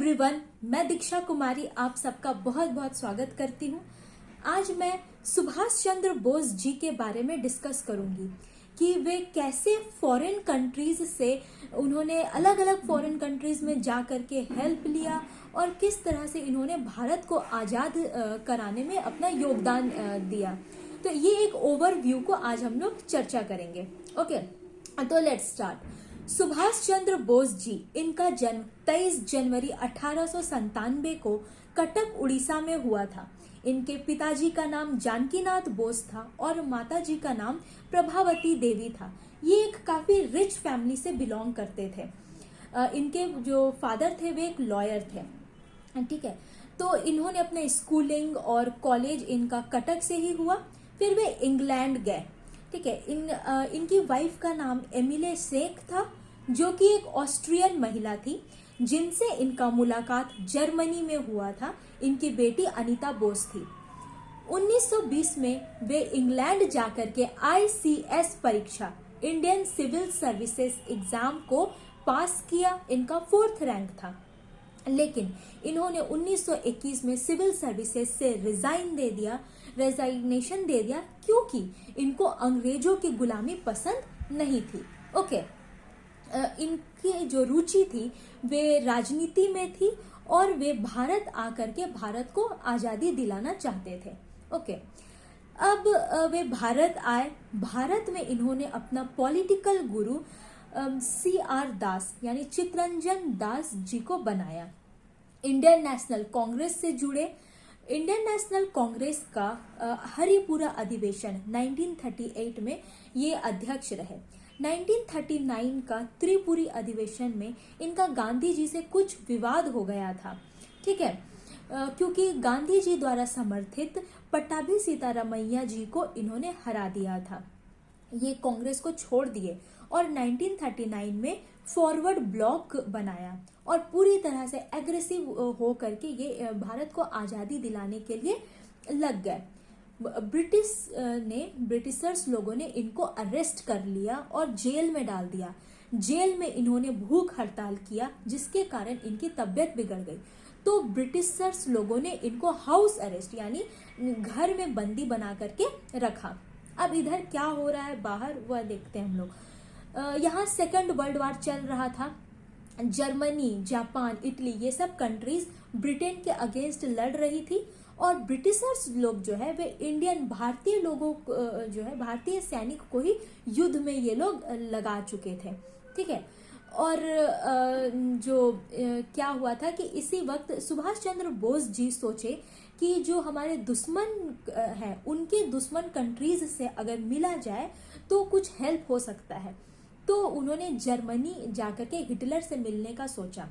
Everyone, मैं दीक्षा कुमारी आप सबका बहुत बहुत स्वागत करती हूँ। आज मैं सुभाष चंद्र बोस जी के बारे में डिस्कस करूंगी कि वे कैसे फॉरेन कंट्रीज से उन्होंने अलग अलग फॉरेन कंट्रीज में जा करके हेल्प लिया और किस तरह से इन्होंने भारत को आज़ाद कराने में अपना योगदान दिया। तो ये एक ओवरव्यू को आज हम लोग चर्चा करेंगे। ओके, तो लेट्स स्टार्ट। सुभाष चंद्र बोस जी, इनका जन्म 23 जनवरी 1897 को कटक उड़ीसा में हुआ था। इनके पिताजी का नाम जानकीनाथ बोस था और माताजी का नाम प्रभावती देवी था। ये एक काफी रिच फैमिली से बिलोंग करते थे। इनके जो फादर थे वे एक लॉयर थे। ठीक है, तो इन्होंने अपने स्कूलिंग और कॉलेज इनका कटक से ही हुआ। फिर वे इंग्लैंड गए। ठीक है, इनकी वाइफ का नाम एमिले शेख था, जो कि एक ऑस्ट्रियन महिला थी जिनसे इनका मुलाकात जर्मनी में हुआ था। इनकी बेटी अनीता बोस थी। 1920 में वे इंग्लैंड जाकर के ICS परीक्षा, इंडियन सिविल सर्विसेज एग्जाम को पास किया। इनका 4th रैंक था, लेकिन इन्होंने 1921 में सिविल सर्विसेज से रेजाइनेशन दे दिया क्योंकि इनको अंग्रेजों की गुलामी पसंद नहीं थी। ओके, इनकी जो रुचि थी वे राजनीति में थी और वे भारत आकर के भारत को आजादी दिलाना चाहते थे। ओके, अब वे भारत आए। भारत में इन्होंने अपना पॉलिटिकल गुरु CR दास यानी चित्तरंजन दास जी को बनाया। इंडियन नेशनल कांग्रेस से जुड़े। इंडियन नेशनल कांग्रेस का हरिपुरा अधिवेशन 1938 में ये अध्यक्ष रहे। 1939 का त्रिपुरी अधिवेशन में इनका गांधी जी से कुछ विवाद हो गया था। ठीक है, क्योंकि गांधी जी द्वारा समर्थित पट्टाभी सीतारामैया जी को इन्होंने हरा दिया था। ये कांग्रेस को छोड़ दिए और 1939 में फॉरवर्ड ब्लॉक बनाया और पूरी तरह से एग्रेसिव हो करके ये भारत को आज़ादी दिलाने के लिए लग गए। ब्रिटिशर्स लोगों ने इनको अरेस्ट कर लिया और जेल में डाल दिया। जेल में इन्होंने भूख हड़ताल किया, जिसके कारण इनकी तबीयत बिगड़ गई। तो ब्रिटिशर्स लोगों ने इनको हाउस अरेस्ट यानी घर में बंदी बना करके रखा। अब इधर क्या हो रहा है बाहर वह देखते हैं हम लोग। यहाँ सेकेंड वर्ल्ड वार चल रहा था। जर्मनी, जापान, इटली ये सब कंट्रीज ब्रिटेन के अगेंस्ट लड़ रही थी और ब्रिटिशर्स लोग जो है वे इंडियन भारतीय लोगों जो है भारतीय सैनिक को ही युद्ध में ये लोग लगा चुके थे। ठीक है, और क्या हुआ था कि इसी वक्त सुभाष चंद्र बोस जी सोचे कि जो हमारे दुश्मन है उनके दुश्मन कंट्रीज से अगर मिला जाए तो कुछ हेल्प हो सकता है। तो उन्होंने जर्मनी जाकर के हिटलर से मिलने का सोचा।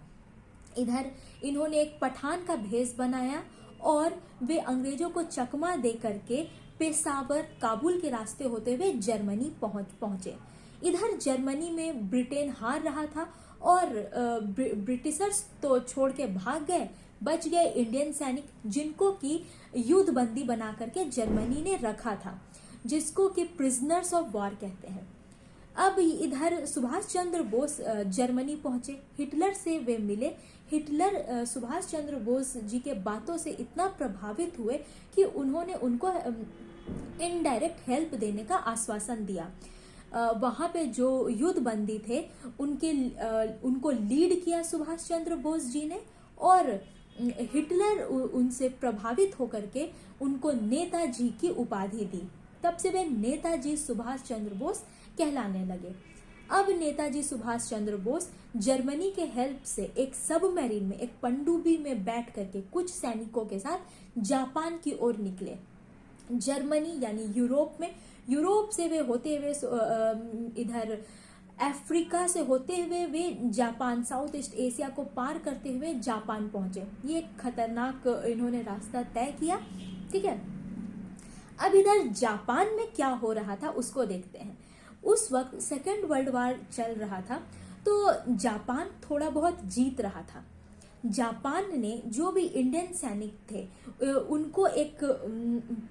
इधर इन्होंने एक पठान का भेष बनाया और वे अंग्रेजों को चकमा दे करके पेशावर, काबुल के रास्ते होते हुए जर्मनी पहुंचे। इधर जर्मनी में ब्रिटेन हार रहा था और ब्रिटिशर्स तो छोड़ के भाग गए। बच गए इंडियन सैनिक, जिनको की युद्ध बंदी बना करके जर्मनी ने रखा था, जिसको कि प्रिजनर्स ऑफ वॉर कहते हैं। अब इधर सुभाष चंद्र बोस जर्मनी पहुंचे। हिटलर से वे मिले। हिटलर सुभाष चंद्र बोस जी के बातों से इतना प्रभावित हुए कि उन्होंने उनको इनडायरेक्ट हेल्प देने का आश्वासन दिया। वहां पे जो युद्ध बंदी थे उनको लीड किया सुभाष चंद्र बोस जी ने और हिटलर उनसे प्रभावित होकर के उनको नेताजी की उपाधि दी। तब से वे नेताजी सुभाष चंद्र बोस कहलाने लगे। अब नेताजी सुभाष चंद्र बोस जर्मनी के हेल्प से एक सबमरीन में, एक पनडुब्बी में बैठ करके कुछ सैनिकों के साथ जापान की ओर निकले। जर्मनी यानी यूरोप से वे होते हुए इधर अफ्रीका से होते हुए वे जापान, साउथ ईस्ट एशिया को पार करते हुए जापान पहुंचे। ये एक खतरनाक इन्होंने रास्ता तय किया। ठीक है, अब इधर जापान में क्या हो रहा था उसको देखते हैं। उस वक्त सेकेंड वर्ल्ड वार चल रहा था, तो जापान थोड़ा बहुत जीत रहा था। जापान ने जो भी इंडियन सैनिक थे उनको एक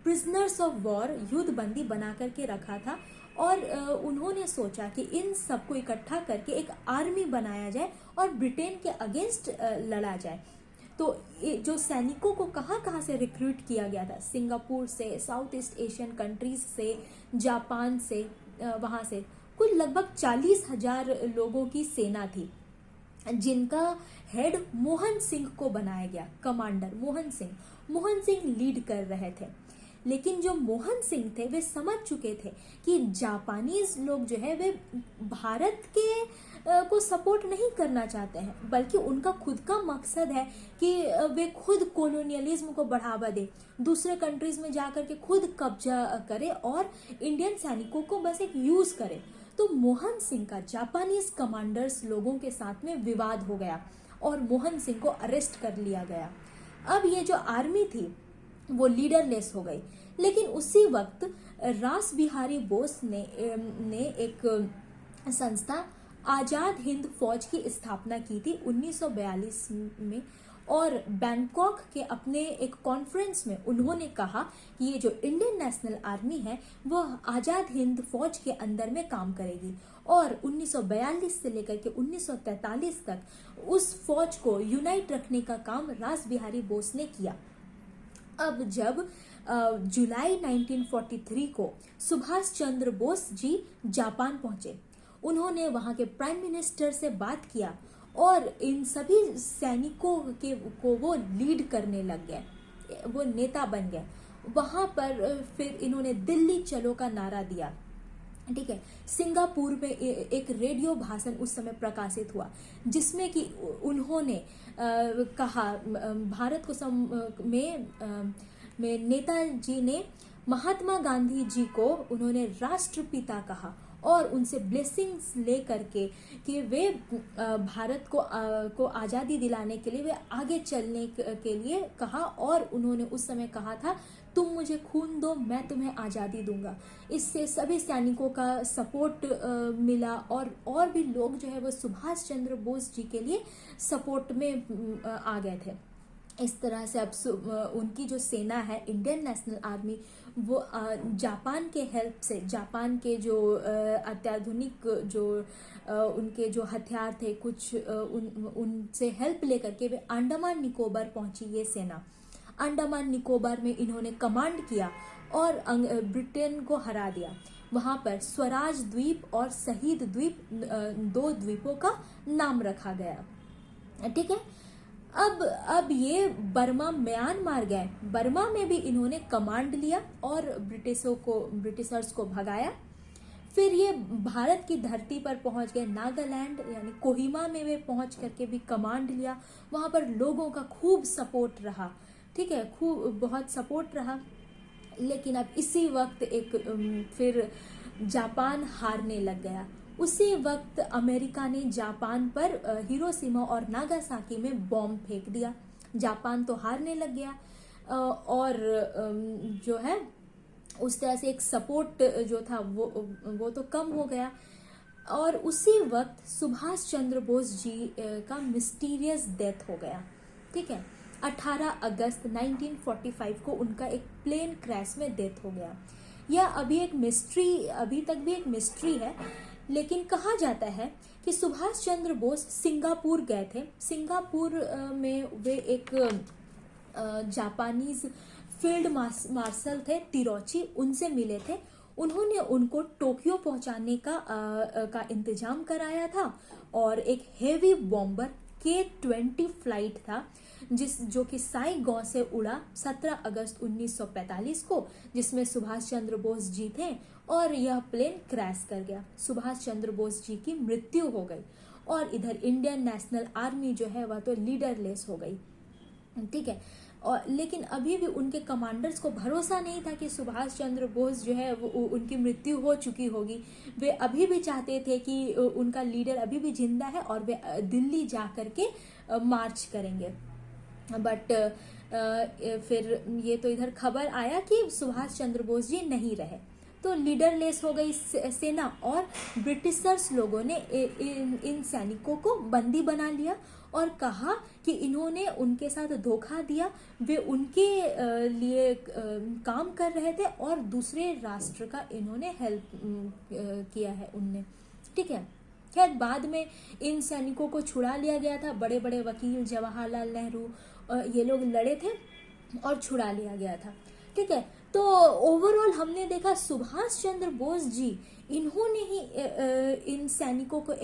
प्रिजनर्स ऑफ वॉर, युद्ध बंदी बना करके रखा था और उन्होंने सोचा कि इन सबको इकट्ठा करके एक आर्मी बनाया जाए और ब्रिटेन के अगेंस्ट लड़ा जाए। तो जो सैनिकों को कहाँ कहाँ से रिक्रूट किया गया था, सिंगापुर से, साउथ ईस्ट एशियन कंट्रीज से, जापान से, वहाँ से कुल लगभग 40,000 लोगों की सेना थी, जिनका हेड मोहन सिंह को बनाया गया। कमांडर मोहन सिंह लीड कर रहे थे। लेकिन जो मोहन सिंह थे वे समझ चुके थे कि जापानीज लोग जो है वे भारत के को सपोर्ट नहीं करना चाहते हैं, बल्कि उनका खुद का मकसद है कि वे खुद कॉलोनियलिज्म को बढ़ावा दे, दूसरे कंट्रीज में जाकर के खुद कब्जा करे और इंडियन सैनिकों को बस एक यूज करे। तो मोहन सिंह का जापानीज कमांडर्स लोगों के साथ में विवाद हो गया और मोहन सिंह को अरेस्ट कर लिया गया। अब ये जो आर्मी थी वो लीडरलेस हो गई। लेकिन उसी वक्त रास बिहारी बोस ने एक संस्था आजाद हिंद फौज की स्थापना की थी 1942 में, और बैंकॉक के अपने एक कॉन्फ्रेंस में उन्होंने कहा कि ये जो इंडियन नेशनल आर्मी है वह आजाद हिंद फौज के अंदर में काम करेगी, और 1942 से लेकर के 1943 तक उस फौज को यूनाइट रखने का काम रास बिहारी बोस ने किया। अब जब जुलाई 1943 को सुभाष चंद्र बोस जी जापान पहुंचे, उन्होंने वहां के प्राइम मिनिस्टर से बात किया और इन सभी सैनिकों को वो लीड करने लग गए, वो नेता बन गए। वहां पर फिर इन्होंने दिल्ली चलो का नारा दिया। ठीक है, सिंगापुर में एक रेडियो भाषण उस समय प्रकाशित हुआ जिसमें कि उन्होंने कहा, भारत को में नेताजी ने महात्मा गांधी जी को उन्होंने राष्ट्रपिता कहा और उनसे ब्लेसिंग्स ले करके कि वे भारत को आज़ादी दिलाने के लिए वे आगे चलने के लिए कहा, और उन्होंने उस समय कहा था तुम मुझे खून दो मैं तुम्हें आज़ादी दूंगा। इससे सभी सैनिकों का सपोर्ट मिला और भी लोग जो है वो सुभाष चंद्र बोस जी के लिए सपोर्ट में आ गए थे। इस तरह से अब उनकी जो सेना है इंडियन नेशनल आर्मी वो जापान के हेल्प से, जापान के जो अत्याधुनिक जो उनके जो हथियार थे कुछ उनसे हेल्प लेकर के वे अंडमान निकोबार पहुंची। ये सेना अंडमान निकोबार में इन्होंने कमांड किया और ब्रिटेन को हरा दिया। वहां पर स्वराज द्वीप और शहीद द्वीप, दो द्वीपों का नाम रखा गया। ठीक है, अब ये बर्मा म्यांमार गए। बर्मा में भी इन्होंने कमांड लिया और ब्रिटिशर्स को भगाया। फिर ये भारत की धरती पर पहुंच गए, नागालैंड यानी कोहिमा में वे पहुंच करके भी कमांड लिया। वहां पर लोगों का खूब सपोर्ट रहा। ठीक है, खूब बहुत सपोर्ट रहा। लेकिन अब इसी वक्त फिर जापान हारने लग गया। उसी वक्त अमेरिका ने जापान पर हिरोशिमा और नागासाकी में बॉम्ब फेंक दिया। जापान तो हारने लग गया और जो है उस तरह से एक सपोर्ट जो था वो तो कम हो गया। और उसी वक्त सुभाष चंद्र बोस जी का मिस्टीरियस डेथ हो गया। ठीक है, 18 अगस्त 1945 को उनका एक प्लेन क्रैश में डेथ हो गया। यह अभी तक भी एक मिस्ट्री है। लेकिन कहा जाता है कि सुभाष चंद्र बोस सिंगापुर गए थे। सिंगापुर में वे एक जापानीज फील्ड मार्शल थे तिरोची, उनसे मिले थे। उन्होंने उनको टोक्यो पहुंचाने का इंतजाम कराया था और एक हेवी बॉम्बर K-20 फ्लाइट था जो कि साइगॉन से उड़ा 17 अगस्त 1945 को, जिसमें सुभाष चंद्र बोस जी थे और यह प्लेन क्रैश कर गया। सुभाष चंद्र बोस जी की मृत्यु हो गई और इधर इंडियन नेशनल आर्मी जो है वह तो लीडरलेस हो गई। ठीक है, और लेकिन अभी भी उनके कमांडर्स को भरोसा नहीं था कि सुभाष चंद्र बोस जो है वो उनकी मृत्यु हो चुकी होगी। वे अभी भी चाहते थे कि उनका लीडर अभी भी जिंदा है और वे दिल्ली जा करके मार्च करेंगे। बट फिर ये तो इधर खबर आया कि सुभाष चंद्र बोस जी नहीं रहे। तो लीडरलेस हो गई सेना और ब्रिटिशर्स लोगों ने इन सैनिकों को बंदी बना लिया और कहा कि इन्होंने उनके साथ धोखा दिया, वे उनके लिए काम कर रहे थे और दूसरे राष्ट्र का इन्होंने हेल्प किया है उनने, ठीक है। खैर बाद में इन सैनिकों को छुड़ा लिया गया था, बड़े बड़े वकील जवाहरलाल नेहरू ये लोग लड़े थे और छुड़ा लिया गया था, ठीक है। तो ओवरऑल हमने देखा सुभाष चंद्र बोस जी इन्होंने ही इन सैनिकों को